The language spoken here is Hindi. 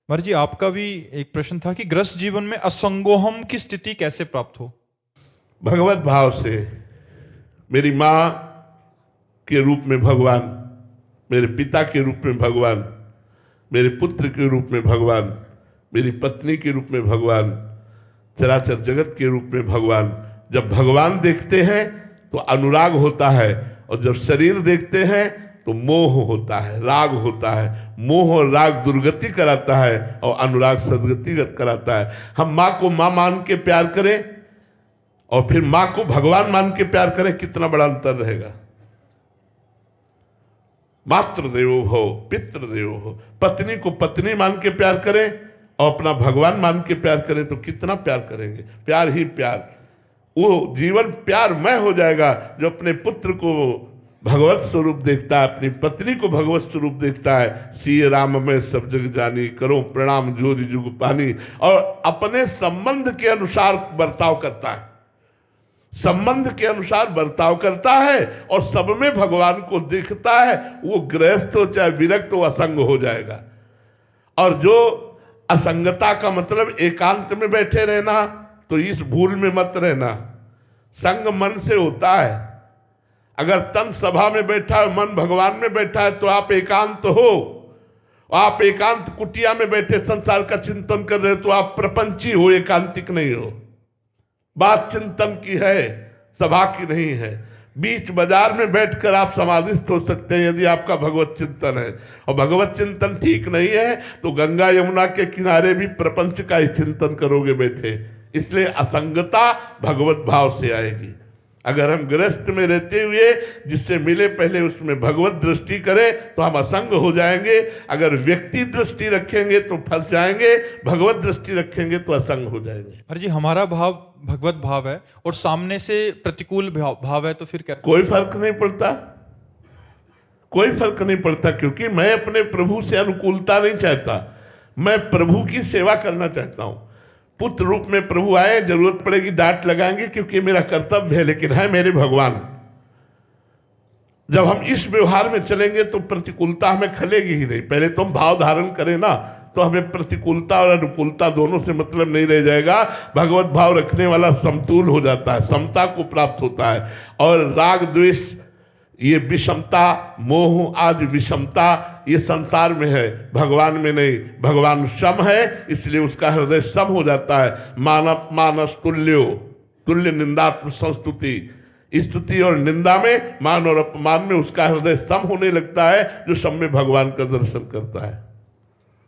महाराज जी, आपका भी एक प्रश्न था कि गृहस्थ जीवन में असंगोहम की स्थिति कैसे प्राप्त हो। भगवत भाव से। मेरी माँ के रूप में भगवान, मेरे पिता के रूप में भगवान, मेरे पुत्र के रूप में भगवान, मेरी पत्नी के रूप में भगवान, चराचर जगत के रूप में भगवान। जब भगवान देखते हैं तो अनुराग होता है, और जब शरीर देखते हैं तो मोह होता है, राग होता है। मोह और राग दुर्गति कराता है और अनुराग सदगति कराता है। हम माँ को माँ मान के प्यार करें और फिर माँ को भगवान मान के प्यार करें, कितना बड़ा अंतर रहेगा। मातृदेवो भव पितृदेवो भव। पत्नी को पत्नी मान के प्यार करें और अपना भगवान मान के प्यार करें तो कितना प्यार करेंगे। प्यार ही प्यार, वो जीवन प्यारमय हो जाएगा जो अपने पुत्र को भगवत स्वरूप देखता है, अपनी पत्नी को भगवत स्वरूप देखता है। सिय राम में सब जग जानी, करो प्रणाम जोरी जुग पानी। और अपने संबंध के अनुसार बर्ताव करता है, संबंध के अनुसार बर्ताव करता है और सब में भगवान को देखता है। वो गृहस्थ हो चाहे विरक्त हो, असंग हो जाएगा। और जो असंगता का मतलब एकांत में बैठे रहना, तो इस भूल में मत रहना। संग मन से होता है। अगर तन सभा में बैठा है, मन भगवान में बैठा है, तो आप एकांत हो। आप एकांत कुटिया में बैठे संसार का चिंतन कर रहे हो तो आप प्रपंची हो, एकांतिक नहीं हो। बात चिंतन की है, सभा की नहीं है। बीच बाजार में बैठकर आप समाधिस्थ हो सकते हैं यदि आपका भगवत चिंतन है। और भगवत चिंतन ठीक नहीं है तो गंगा यमुना के किनारे भी प्रपंच का ही चिंतन करोगे बैठे। इसलिए असंगता भगवत भाव से आएगी। अगर हम गृहस्थ में रहते हुए जिससे मिले पहले उसमें भगवत दृष्टि करें तो हम असंग हो जाएंगे। अगर व्यक्ति दृष्टि रखेंगे तो फंस जाएंगे, भगवत दृष्टि रखेंगे तो असंग हो जाएंगे। अरे जी, हमारा भाव भगवत भाव है और सामने से प्रतिकूल भाव है, तो फिर कैसे? कोई फर्क नहीं पड़ता, कोई फर्क नहीं पड़ता, क्योंकि मैं अपने प्रभु से अनुकूलता नहीं चाहता। मैं प्रभु की सेवा करना चाहता हूं। पुत्र रूप में प्रभु आए, जरूरत पड़ेगी डांट लगाएंगे क्योंकि मेरा कर्तव्य है, लेकिन है मेरे भगवान। जब हम इस व्यवहार में चलेंगे तो प्रतिकूलता हमें खलेगी ही नहीं। पहले तो हम भाव धारण करें ना, तो हमें प्रतिकूलता और अनुकूलता दोनों से मतलब नहीं रह जाएगा। भगवत भाव रखने वाला समतुल हो जाता है, समता को प्राप्त होता है। और राग द्वेष, ये विषमता, मोह आदि विषमता ये संसार में है, भगवान में नहीं। भगवान सम है, इसलिए उसका हृदय सम हो जाता है। मानव मानस तुल्यो, तुल्य निंदात्म संस्तुति। स्तुति और निंदा में, मान और अपमान में उसका हृदय सम होने लगता है, जो सम में भगवान का दर्शन करता है।